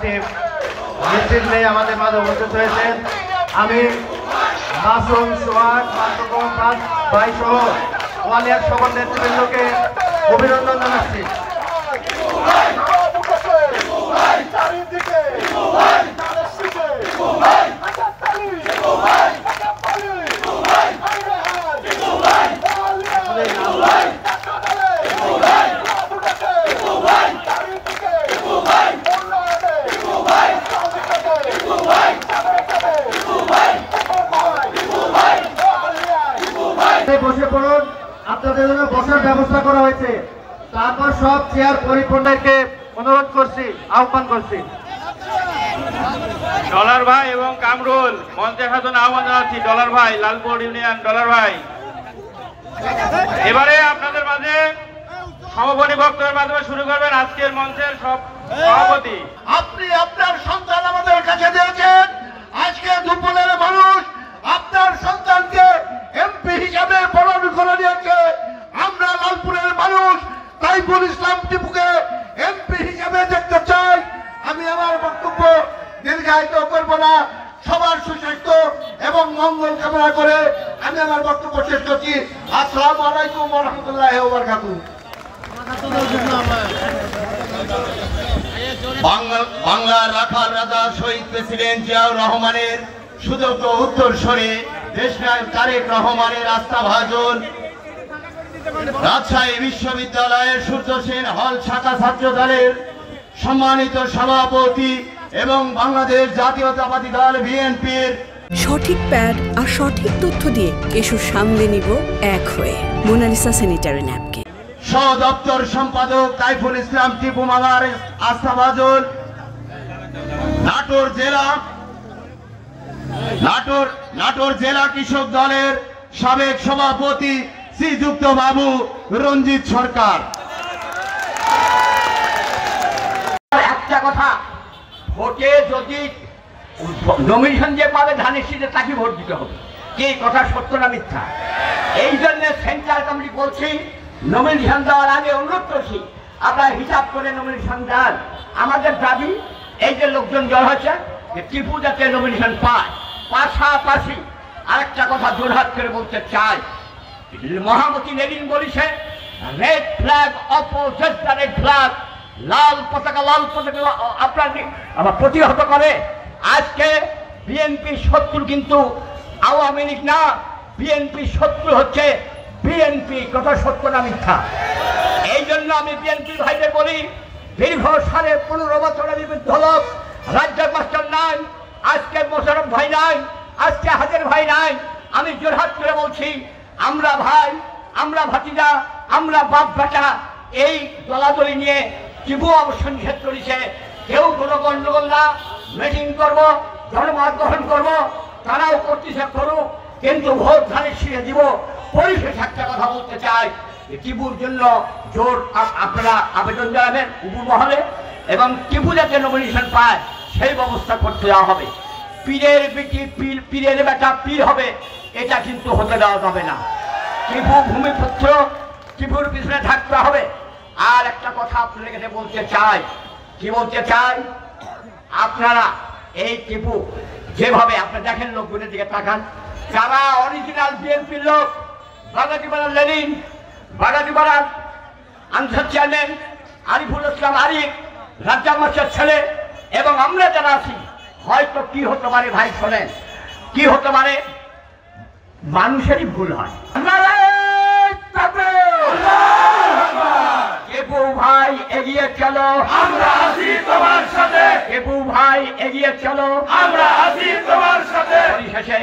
একটি মিছিল নিয়ে আমাদের মাঝে উপস্থিত হয়েছেন। আমি মাসুম সোহাগ ভাই সহ ওয়ালিয়ার সকল নেতৃবৃন্দকে অভিনন্দন জানাচ্ছি। বসে পড়ুন, আপনাদের জন্য বসার ব্যবস্থা করা হয়েছে। তারপর সব চেয়ার পরিপূর্ণকে অনুরোধ করছি, আহ্বান করছি। ডলার ভাই এবং কামরুল মঞ্চে সাধন আহ্বান জানাচ্ছি। ডলার ভাই, লালপুর ইউনিয়ন ডলার ভাই। এবারে আপনাদের মাঝে সভাপতি বক্তব্যের মাধ্যমে শুরু করবেন আজকের মঞ্চের সভাপতি। আপনি আপনার সন্তান আমাদের কাছে দিয়েছেন। আজকে দুপুরের মানুষ আপনার সন্তানকে এমপি হিসাবে বরণ করে নিয়েছে। আমরা লালপুরের মানুষ তাইফুল ইসলাম টিপুকে এমপি হিসাবে দেখতে চাই। আমি আমার বক্তব্য দীর্ঘায়িত করব না। সবার সুস্বাস্থ্য এবং মঙ্গল কামনা করে আমি আমার বক্তব্য শেষ করছি। আসসালামু আলাইকুম ওয়া রাহমাতুল্লাহি ওয়া বারাকাতুহু। বাংলার রাখাল রাজা শহীদ প্রেসিডেন্ট জিয়াউর রহমানের সুযোগ্য উত্তরসূরি দেশনায়ক তারেক রহমানের আস্থাভাজন রাজশাহী বিশ্ববিদ্যালয়ের সূর্য সেন হল শাখা ছাত্র দলের সম্মানিত সভাপতি এবং বাংলাদেশ জাতীয়তাবাদী দল বিএনপির সঠিক প্যাড আর সঠিক তথ্য দিয়ে কেশু সামলে নিব এক হয়ে মোনালিসা স্যানিটারি ন্যাপকিন। সহ দপ্তর সম্পাদক তাইফুল ইসলাম টিপু মামার আস্থাভাজন নাটোর জেলা কৃষক দলের সাবেক সভাপতি শ্রীযুক্ত বাবু রঞ্জিত সরকার। একটা কথা, ভোটে যদি নমিনেশন যে পাবে ধানের শীতে তাকে ভোট দিতে হবে। কি কথা সত্য না মিথ্যা? এই জন্য সেন্ট্রাল কমিটি বলছি নমিনেশন দেওয়ার আগে অনুরোধ করছি আপনারা হিসাব করে নমিনেশন দেন। আমাদের দাবি এই যে লোকজন জড় হয়েছে টিপু যাতে নমিনেশন পায়। পাশাপাশি আরেকটা কথা জোরহাত করে বলতে চাই, মহামতি লেনিন বলেছে red flag opposite the red flag, লাল পতাকা আপনার প্রতিহত করে। আজকে বিএনপি শত্রু কিন্তু আওয়ামী লীগ না, বিএনপি শত্রু হচ্ছে বিএনপি। কথা সত্য না মিথ্যা? এই জন্য আমি বিএনপি ভাইদের বলি, দীর্ঘ 15.5 বছরের বিরুদ্ধ লোক রাজ্যের মাস্টার নাই, আজকে মোশাররফ ভাই নাই, আজকে হাজার ভাই নাই। আমি জোরহাত করে বলছি আমরা ভাই, আমরা ভাতিজা, আমরা বাপ বেটা। এই দলাদলি নিয়ে টিপু অবশ্য নিষেধ করেছে। কেউ কোনো গন্ডগোল না, মিটিং করবো, ধর্মঘট গ্রহণ করবো, তারাও করতেছে করুক, কিন্তু ভোট ধানের শীষে দিব। পরিশেষে একটা কথা বলতে চাই, টিপুর জন্য জোর আপনারা আবেদন জানাবেন উপর মহলে এবং টিপু যাতে নমিনেশন পায় সেই ব্যবস্থা করতে দেওয়া হবে। পীরের বেটি পীরের বেটা পীর হবে, এটা কিন্তু হতে দেওয়া যাবে না। টিপু ভূমিপুত্র, টিপুর পিছনে থাকতে হবে। আর একটা কথা আপনাদের কাছে বলতে চাই, কি বলতে চাই, আপনারা এই টিপু যেভাবে আপনি দেখেন লোকগুলোর দিকে তাকান, যারা অরিজিনাল বিএনপির লোক, বাগাতিপাড়ার Lenin, বাগাতিপাড়ার answer chairman Ariful Islam Arif, Razzak master ছেলে এবং আমরা যারা আছি, হয়তো কি হতে পারে ভাই শোনেন, কি হতে পারে, মানুষেরই ভুল হয়। টিপু ভাই এগিয়ে চলো, আমরা আছি তোমার সাথে। টিপু ভাই এগিয়ে চলো, আমরা আছি তোমার সাথে। পরিশেষে